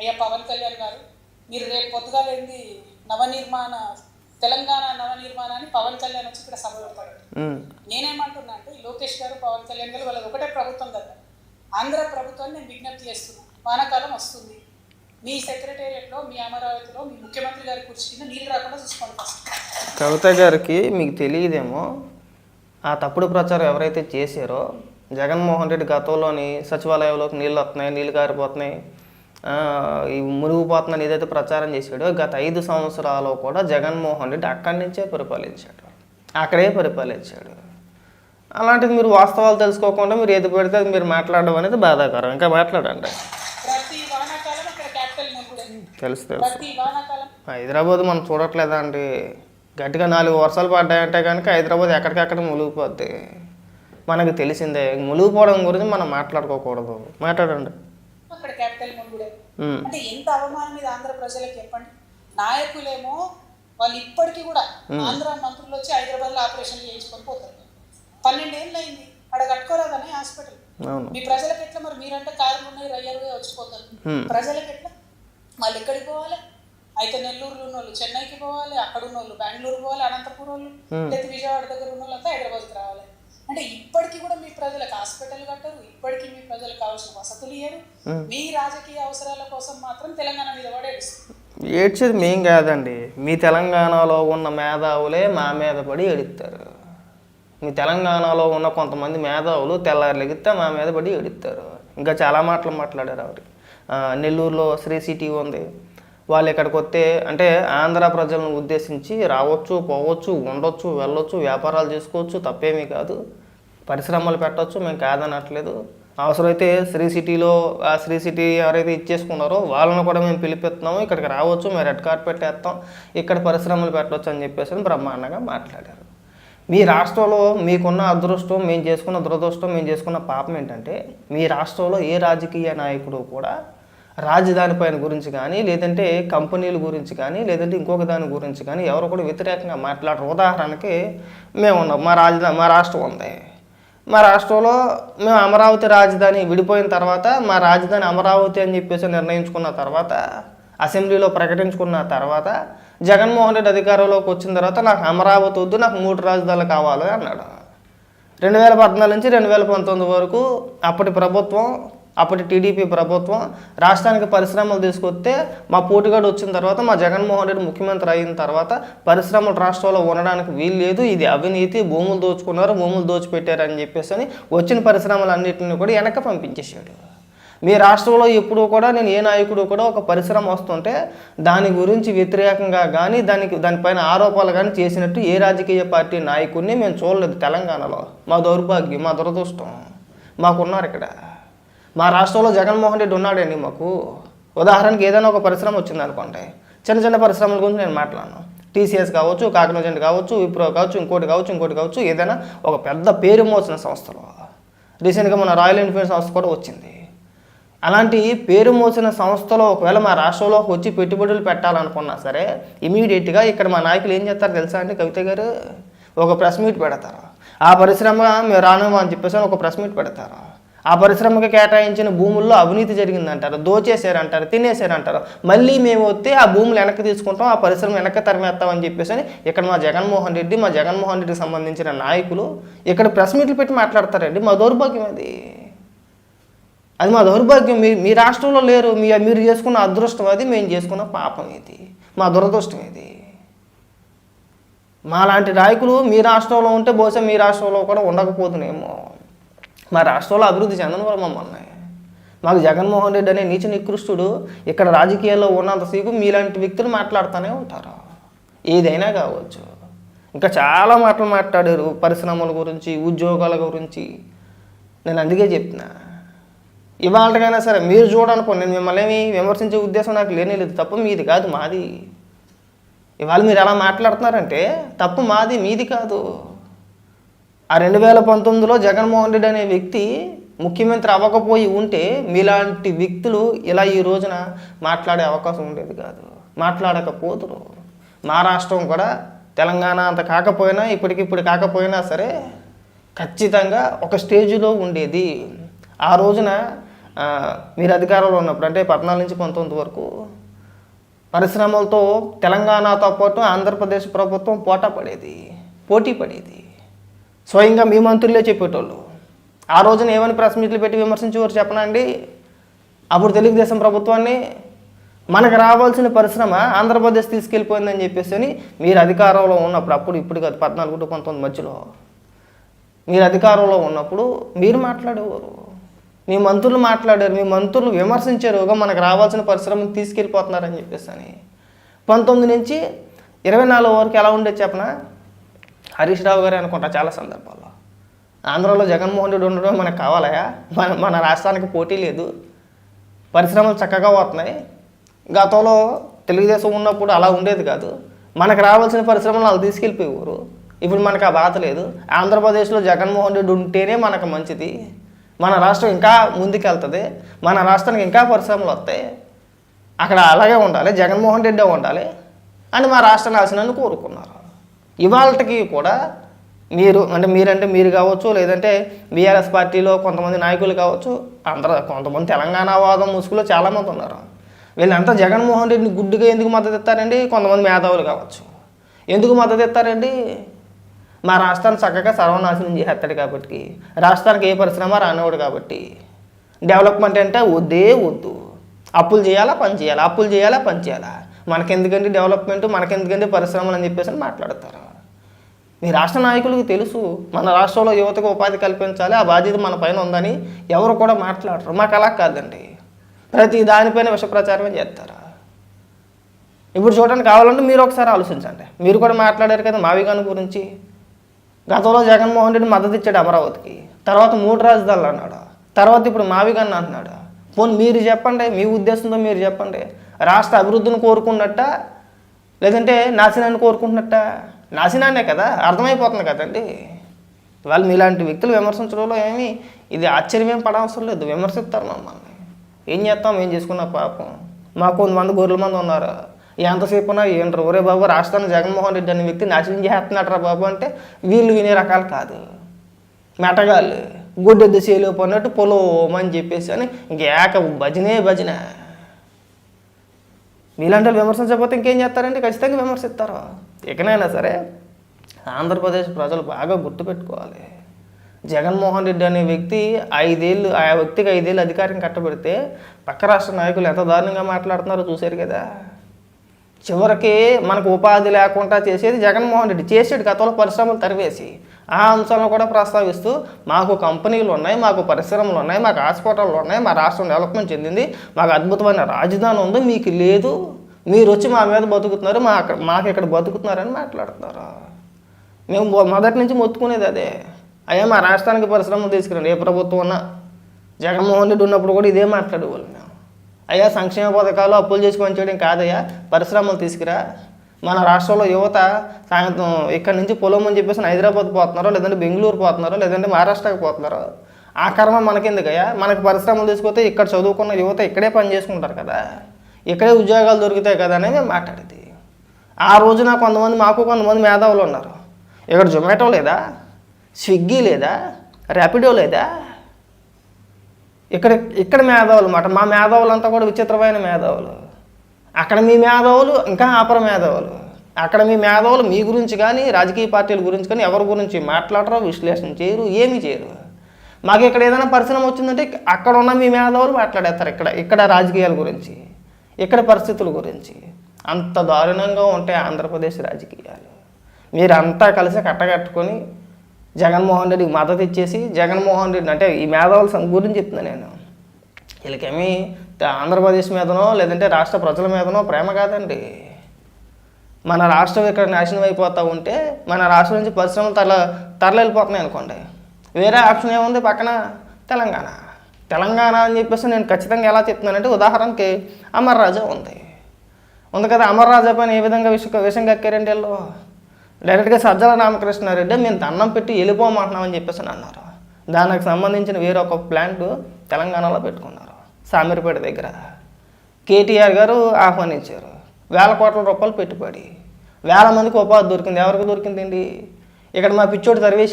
అయ్యా పవన్ కళ్యాణ్ గారు, మీరు రేపు పొద్దుగాలేంది నవనిర్మాణ తెలంగాణ నవనిర్మాణాన్ని పవన్ కళ్యాణ్ వచ్చి ఇక్కడ సభ పెడతాడు. నేనేమంటున్నా అంటే లోకేష్ గారు పవన్ కళ్యాణ్ గారు వాళ్ళది ఒకటే ప్రభుత్వం కదా, ఆంధ్ర ప్రభుత్వాన్ని నేను విజ్ఞప్తి చేస్తున్నా, వానాకాలం వస్తుంది, మీ సెక్రటేరియట్లో మీ అమరావతిలో మీ ముఖ్యమంత్రి గారి కుర్చీ కింద నీళ్ళు రాకుండా చూసుకోండి ఫస్ట్. కవిత గారికి మీకు తెలియదేమో, ఆ తప్పుడు ప్రచారం ఎవరైతే చేశారో జగన్మోహన్ రెడ్డి గతంలోని సచివాలయంలోకి నీళ్ళు వస్తున్నాయి, నీళ్ళు కారిపోతున్నాయి, ఈ మునిగిపోతుందని ఏదైతే ప్రచారం చేశాడో గత 5 సంవత్సరాలు కూడా జగన్మోహన్ రెడ్డి అక్కడి నుంచే పరిపాలించాడు, అక్కడే పరిపాలించాడు. అలాంటిది మీరు వాస్తవాలు తెలుసుకోకుండా మీరు ఏది పెడితే అది మీరు మాట్లాడడం అనేది బాధాకరం. ఇంకా మాట్లాడండి. తెలుసు హైదరాబాద్ మనం చూడట్లేదా అండి, గట్టిగా 4 వర్షాలు పడ్డాయంటే కనుక హైదరాబాద్ ఎక్కడికక్కడ మునిగిపోద్ది. మనకు తెలిసిందే, మునిగిపోవడం గురించి మనం మాట్లాడుకోకూడదు. మాట్లాడండి. అక్కడ క్యాపిటల్ మునుగుడే అంటే ఎంత అవమానం మీద ఆంధ్ర ప్రజలకు చెప్పండి. నాయకులేమో వాళ్ళు ఇప్పటికీ కూడా ఆంధ్ర మంత్రులు వచ్చి హైదరాబాద్ లో ఆపరేషన్ చేయించుకొని పోతారు. 12 ఏళ్ళు అయింది, అక్కడ కట్టుకోరాదనే హాస్పిటల్. మీ ప్రజలకు ఎట్లా మరి? మీరంటే కార్లు ఉన్నాయి, రయ్యలుగా వచ్చిపోతారు. ప్రజలకు ఎట్లా? వాళ్ళు ఎక్కడికి పోవాలి? అయితే నెల్లూరులో ఉన్న వాళ్ళు చెన్నైకి పోవాలి, అక్కడ ఉన్న వాళ్ళు బెంగళూరు పోవాలి, అనంతపురం వాళ్ళు, లేదా విజయవాడ దగ్గర ఉన్న వాళ్ళంతా హైదరాబాద్కి రావాలి. అంటే ఇప్పటికీ కూడా మీ ప్రజలకు హాస్పిటల్ కట్టరు, ఇప్పటికీ మీ ప్రజలకు కావాల్సిన వసతులు ఇయ్యరు. మీ రాజకీయ అవసరాల కోసం మాత్రం తెలంగాణ మీద పడి ఏడ్చేది మేం కాదండి, మీ తెలంగాణలో ఉన్న మేధావులే మా మీద పడి ఏడుస్తారు. మీ తెలంగాణలో ఉన్న కొంతమంది మేధావులు తెల్లారి లెగిస్తే మా మీద పడి ఏడుస్తారు. ఇంకా చాలా మాటలు మాట్లాడారు ఆవిడ. నెల్లూరులో శ్రీ సిటీ ఉంది, వాళ్ళు ఇక్కడికి వస్తే అంటే ఆంధ్ర ప్రజలను ఉద్దేశించి రావచ్చు, పోవచ్చు, ఉండొచ్చు, వెళ్ళొచ్చు, వ్యాపారాలు చేసుకోవచ్చు, తప్పేమీ కాదు, పరిశ్రమలు పెట్టవచ్చు, మేము కాదనట్లేదు. అవసరమైతే శ్రీ సిటీలో ఆ శ్రీ సిటీ ఎవరైతే ఇచ్చేసుకున్నారో వాళ్ళని కూడా మేము పిలిపిస్తున్నాము, ఇక్కడికి రావచ్చు, మేము రెడ్ కార్పెట్ వేస్తాం, ఇక్కడ పరిశ్రమలు పెట్టవచ్చు అని చెప్పేసి బ్రహ్మాండంగా మాట్లాడారు. మీ రాష్ట్రంలో మీకున్న అదృష్టం, మేము చేసుకున్న దురదృష్టం, మేము చేసుకున్న పాపం ఏంటంటే మీ రాష్ట్రంలో ఏ రాజకీయ నాయకుడు కూడా రాజధాని పైన గురించి కానీ, లేదంటే కంపెనీల గురించి కానీ, లేదంటే ఇంకొక దాని గురించి కానీ ఎవరు కూడా వ్యతిరేకంగా మాట్లాడరు. ఉదాహరణకి మేము ఉన్నాం, మా రాష్ట్రం ఉంది, మా రాష్ట్రంలో మేము అమరావతి రాజధాని విడిపోయిన తర్వాత మా రాజధాని అమరావతి అని చెప్పేసి నిర్ణయించుకున్న తర్వాత, అసెంబ్లీలో ప్రకటించుకున్న తర్వాత జగన్మోహన్ రెడ్డి అధికారంలోకి వచ్చిన తర్వాత నాకు అమరావతి వద్దు, నాకు 3 రాజధానులు కావాలి అన్నాడు. 2014 నుంచి 2019 వరకు అప్పటి ప్రభుత్వం, అప్పటి టీడీపీ ప్రభుత్వం రాష్ట్రానికి పరిశ్రమలు తీసుకొస్తే మా పోటీగాడు వచ్చిన తర్వాత, మా జగన్మోహన్ రెడ్డి ముఖ్యమంత్రి అయిన తర్వాత పరిశ్రమలు రాష్ట్రంలో ఉండడానికి వీలు లేదు, ఇది అవినీతి, భూములు దోచుకున్నారు, భూములు దోచిపెట్టారు అని చెప్పేసి వచ్చిన పరిశ్రమలన్నింటినీ కూడా వెనక్కి పంపించేశాడు. మీ రాష్ట్రంలో ఎప్పుడూ కూడా నేను ఏ నాయకుడు కూడా ఒక పరిశ్రమ వస్తుంటే దాని గురించి వ్యతిరేకంగా కానీ దానిపైన ఆరోపణలు కానీ చేసినట్టు ఏ రాజకీయ పార్టీ నాయకుడిని మేము చూడలేదు తెలంగాణలో. మా దౌర్భాగ్యం, మా దురదృష్టం. మాకున్నారు ఇక్కడ. మా రాష్ట్రంలో జగన్మోహన్ రెడ్డి ఉన్నాడండి మాకు. ఉదాహరణకి ఏదైనా ఒక పరిశ్రమ వచ్చింది అనుకోండి, చిన్న చిన్న పరిశ్రమల గురించి నేను మాట్లాడను, టీసీఎస్ కావచ్చు, కాగ్నిజెంట్ కావచ్చు, విప్రో కావచ్చు, ఇంకోటి కావచ్చు, ఏదైనా ఒక పెద్ద పేరు మోసిన సంస్థలు. రీసెంట్గా మన రాయల్ ఎన్ఫీల్డ్ సంస్థ కూడా వచ్చింది. అలాంటి పేరు మోసిన సంస్థలో ఒకవేళ మా రాష్ట్రంలోకి వచ్చి పెట్టుబడులు పెట్టాలనుకున్నా సరే ఇమీడియట్గా ఇక్కడ మా నాయకులు ఏం చేస్తారు తెలుసా అండి కవిత గారు? ఒక ప్రెస్ మీట్ పెడతారు. ఆ పరిశ్రమ మేము రాను అని చెప్పేసి ఒక ప్రెస్ మీట్ పెడతారు. ఆ పరిశ్రమకి కేటాయించిన భూముల్లో అవినీతి జరిగిందంటారు, దోచేశారంటారు, తినేశారంటారు. మళ్ళీ మేము వస్తే ఆ భూములు వెనక్కి తీసుకుంటాం, ఆ పరిశ్రమ వెనక్కి తరిమేస్తామని చెప్పేసి ఇక్కడ మా జగన్మోహన్ రెడ్డికి సంబంధించిన నాయకులు ఇక్కడ ప్రెస్ మీట్లు పెట్టి మాట్లాడతారండి. మా దౌర్భాగ్యం అది మా దౌర్భాగ్యం. మీ రాష్ట్రంలో లేరు, మీరు చేసుకున్న అదృష్టం అది, మేము చేసుకున్న పాపం ఇది, మా దురదృష్టం ఇది. మాలాంటి నాయకులు మీ రాష్ట్రంలో ఉంటే బహుశా మీ రాష్ట్రంలో కూడా ఉండకపోతున్నాయేమో. మా రాష్ట్రంలో అభివృద్ధి చెందను కూడా మమ్మల్ని. మాకు జగన్మోహన్ రెడ్డి అనే నీచ నికృష్టుడు ఇక్కడ రాజకీయాల్లో ఉన్నంతసేపు మీలాంటి వ్యక్తులు మాట్లాడుతూనే ఉంటారు, ఏదైనా కావచ్చు. ఇంకా చాలా మాటలు మాట్లాడారు పరిశ్రమల గురించి, ఉద్యోగాల గురించి. నేను అందుకే చెప్తున్నా, ఇవాళకైనా సరే మీరు చూడనుకో, నేను మిమ్మల్ని ఏమి విమర్శించే ఉద్దేశం నాకు లేదు, తప్పు మీది కాదు మాది. ఇవాళ మీరు ఎలా మాట్లాడుతున్నారంటే తప్పు మాది, మీది కాదు. ఆ 2019లో జగన్మోహన్ రెడ్డి అనే వ్యక్తి ముఖ్యమంత్రి అవ్వకపోయి ఉంటే మీలాంటి వ్యక్తులు ఇలా ఈ రోజున మాట్లాడే అవకాశం ఉండేది కాదు, మాట్లాడకపోతురు. మా రాష్ట్రం కూడా తెలంగాణ అంత కాకపోయినా, ఇప్పటికిప్పుడు కాకపోయినా సరే ఖచ్చితంగా ఒక స్టేజ్లో ఉండేది. ఆ రోజున మీరు అధికారంలో ఉన్నప్పుడు అంటే 14 నుంచి 19 వరకు పరిశ్రమలతో తెలంగాణతో పాటు ఆంధ్రప్రదేశ్ ప్రభుత్వం పోటీ పడేది. స్వయంగా మీ మంత్రులే చెప్పేటోళ్ళు. ఆ రోజున ఏమని ప్రెస్ మీట్లు పెట్టి విమర్శించేవారు చెప్పనండి? అప్పుడు తెలుగుదేశం ప్రభుత్వాన్ని మనకు రావాల్సిన పరిశ్రమ ఆంధ్రప్రదేశ్ తీసుకెళ్ళిపోయిందని చెప్పేసి అని మీరు అధికారంలో ఉన్నప్పుడు, ఇప్పుడు కాదు 14 to 19 మధ్యలో మీరు అధికారంలో ఉన్నప్పుడు మీరు మాట్లాడేవారు, మీ మంత్రులు మాట్లాడారు, మీ మంత్రులు విమర్శించారు మనకు రావాల్సిన పరిశ్రమను తీసుకెళ్ళిపోతున్నారని చెప్పేసి అని. 19 నుంచి 24 వరకు ఎలా ఉండేది చెప్పనా? హరీష్ రావు గారు అనుకుంటా చాలా సందర్భాల్లో ఆంధ్రాలో జగన్మోహన్ రెడ్డి ఉండడం మనకు కావాలయా? మన రాష్ట్రానికి పోటీ లేదు, పరిశ్రమలు చక్కగా వస్తున్నాయి. గతంలో తెలుగుదేశం ఉన్నప్పుడు అలా ఉండేది కాదు. మనకు రావాల్సిన పరిశ్రమలు వాళ్ళు తీసుకెళ్ళిపోయేవారు. ఇప్పుడు మనకు ఆ బాధ లేదు. ఆంధ్రప్రదేశ్లో జగన్మోహన్ రెడ్డి ఉంటేనే మనకు మంచిది, మన రాష్ట్రం ఇంకా ముందుకెళ్తుంది, మన రాష్ట్రానికి ఇంకా పరిశ్రమలు వస్తాయి, అక్కడ అలాగే ఉండాలి, జగన్మోహన్ రెడ్డి ఉండాలి అని మా రాష్ట్ర నాశనాన్ని కోరుకున్నారు. ఇవాళకి కూడా మీరంటే మీరు కావచ్చు, లేదంటే బీఆర్ఎస్ పార్టీలో కొంతమంది నాయకులు కావచ్చు, కొంతమంది తెలంగాణ వాదం ముసుగులో చాలామంది ఉన్నారు. వీళ్ళంతా జగన్మోహన్ రెడ్డిని గుడ్డుగా ఎందుకు మద్దతు ఇస్తారండి? కొంతమంది మేధావులు కావచ్చు. ఎందుకు మద్దతు ఇస్తారండి? మా రాష్ట్రాన్ని చక్కగా సర్వనాశనం చేస్తాడు కాబట్టి, రాష్ట్రానికి ఏ పరిశ్రమ రానివాడు కాబట్టి. డెవలప్మెంట్ అంటే వద్దు, అప్పులు చేయాలా పని చేయాలా, అప్పులు చేయాలా పని చేయాలా, మనకెందుకండి డెవలప్మెంట్, మనకెందుకండి పరిశ్రమలు అని చెప్పేసి మాట్లాడతారు. మీ రాష్ట్ర నాయకులకు తెలుసు మన రాష్ట్రంలో యువతకు ఉపాధి కల్పించాలి, ఆ బాధ్యత మన పైన ఉందని ఎవరు కూడా మాట్లాడరు. మాకు అలా కాదండి, ప్రతి దానిపైన విష ప్రచారమే చేస్తారు. ఇప్పుడు చూడడానికి కావాలంటే మీరు ఒకసారి ఆలోచించండి. మీరు కూడా మాట్లాడారు కదా మావిగాని గురించి. గతంలో జగన్మోహన్ రెడ్డి మద్దతు ఇచ్చాడు అమరావతికి, తర్వాత 3 రాజధానులు అన్నాడు, తర్వాత ఇప్పుడు మావిగాన్ని అంటున్నాడు. పోనీ మీరు చెప్పండి, మీ ఉద్దేశంతో మీరు చెప్పండి, రాష్ట్ర అభివృద్ధిని కోరుకున్నట్ట లేదంటే నాశనాన్ని కోరుకుంటున్నట్ట? నాశనాన్నే కదా, అర్థమైపోతుంది కదండి. వాళ్ళు మీలాంటి వ్యక్తులు విమర్శించడంలో ఇది ఆశ్చర్యమేం పడవసరం లేదు. విమర్శిస్తారు మమ్మల్ని, ఏం చేస్తాం, ఏం చేసుకున్నా పాపం. మాకు కొంతమంది గొర్రెల మంది ఉన్నారు, ఎంతసేపు ఉన్నా ఏంటారు, ఒరే బాబు రాష్ట్రాన్ని జగన్మోహన్ రెడ్డి అనే వ్యక్తి నాశనం చేస్తున్నాడరా బాబు అంటే వీళ్ళు వినే రకాలు కాదు. మెటగాళ్ళు గుడ్డెద్దు చేలో పన్నట్టు పొలోమని చెప్పేసి అని ఇంకేక భజన. మీలాంటి విమర్శించకపోతే ఇంకేం చేస్తారంటే ఖచ్చితంగా విమర్శిస్తారు. ఎక్కడైనా సరే ఆంధ్రప్రదేశ్ ప్రజలు బాగా గుర్తుపెట్టుకోవాలి. జగన్మోహన్ రెడ్డి అనే వ్యక్తి 5 ఏళ్ళు, ఆ వ్యక్తికి 5 ఏళ్ళు అధికారం కట్టబెడితే పక్క రాష్ట్ర నాయకులు ఎంత దారుణంగా మాట్లాడుతున్నారో చూశారు కదా. చివరికి మనకు ఉపాధి లేకుండా చేసేది జగన్మోహన్ రెడ్డి చేసాడు. గతంలో పరిశ్రమలు తరివేసి ఆ అంశాలను కూడా ప్రస్తావిస్తూ మాకు కంపెనీలు ఉన్నాయి, మాకు పరిశ్రమలు ఉన్నాయి, మాకు హాస్పిటళ్ళు ఉన్నాయి, మా రాష్ట్రం డెవలప్మెంట్ చెందింది, మాకు అద్భుతమైన రాజధాని ఉంది, మీకు లేదు, మీరు వచ్చి మా మీద బతుకుతున్నారు, మాకు ఇక్కడ బతుకుతున్నారని మాట్లాడుతున్నారు. మేము మొదటి నుంచి మొత్తుకునేది అదే, అయ్యా మా రాష్ట్రానికి పరిశ్రమలు తీసుకురండి. ఏ ప్రభుత్వం ఉన్నా జగన్మోహన్ రెడ్డి ఉన్నప్పుడు కూడా ఇదే మాట్లాడేవాళ్ళు మేము. అయ్యా సంక్షేమ పథకాలు అప్పులు చేసి పనిచేయడం కాదయ్యా, పరిశ్రమలు తీసుకురా. మన రాష్ట్రంలో యువత సాయంత్రం ఇక్కడి నుంచి పొలం అని చెప్పేసి హైదరాబాద్ పోతున్నారో, లేదంటే బెంగళూరు పోతున్నారో, లేదంటే మహారాష్ట్రకి పోతున్నారో. ఆ కర్మ మనకెందుకయ్యా? మనకు పరిశ్రమలు తీసుకొస్తే ఇక్కడ చదువుకున్న యువత ఇక్కడే పని చేసుకుంటారు కదా, ఇక్కడే ఉద్యోగాలు దొరుకుతాయి కదా అని మేము మాట్లాడేది. ఆ రోజున కొంతమంది మేధావులు ఉన్నారు. ఇక్కడ జొమాటో లేదా, స్విగ్గీ లేదా, ర్యాపిడో లేదా? ఇక్కడ మేధావులు అన్నమాట. మా మేధావులంతా కూడా విచిత్రమైన మేధావులు. అక్కడ మీ మేధావులు ఇంకా అపర మేధావులు. అక్కడ మీ మేధావులు మీ గురించి కానీ రాజకీయ పార్టీల గురించి కానీ ఎవరి గురించి మాట్లాడరు, విశ్లేషణ చేయరు, ఏమీ చేయరు. మాకు ఇక్కడ ఏదైనా పరిశ్రమ వచ్చిందంటే అక్కడ ఉన్న మీ మేధావులు మాట్లాడేస్తారు ఇక్కడ రాజకీయాల గురించి, ఇక్కడ పరిస్థితుల గురించి. అంత దారుణంగా ఉంటాయి ఆంధ్రప్రదేశ్ రాజకీయాలు. మీరంతా కలిసి కట్టగట్టుకొని జగన్మోహన్ రెడ్డికి మద్దతు ఇచ్చేసి, జగన్మోహన్ రెడ్డి అంటే ఈ మేధావుల గురించి చెప్తున్నాను నేను, వీళ్ళకేమీ ఆంధ్రప్రదేశ్ మీదనో లేదంటే రాష్ట్ర ప్రజల మీదనో ప్రేమ కాదండి. మన రాష్ట్రం ఇక్కడ నాశనం అయిపోతూ ఉంటే మన రాష్ట్రం నుంచి పరిశ్రమలు తరలిపోతున్నాయి అనుకోండి, వేరే ఆప్షన్ ఏముంది పక్కన? తెలంగాణ అని చెప్పేసి నేను ఖచ్చితంగా ఎలా చెప్తున్నానంటే, ఉదాహరణకి అమర్ రాజా ఉంది కదా, అమర్ రాజా పైన ఏ విధంగా విషం కక్కారంటే వీళ్ళు డైరెక్ట్గా సజ్జల రామకృష్ణారెడ్డి మేము దండం పెట్టి వెళ్ళిపోమంటున్నామని చెప్పేసి అన్నారు. దానికి సంబంధించిన వేరొక ప్లాంట్ తెలంగాణలో పెట్టుకున్నారు, సామీర్పేట దగ్గర. కేటీఆర్ గారు ఆహ్వానించారు, 1000 కోట్ల రూపాయలు పెట్టుబడి, 1000 మందికి ఉపాధి దొరికింది. ఎవరికి దొరికిందండి? ఇక్కడ మా పిచ్చోడు తరివేశాడు.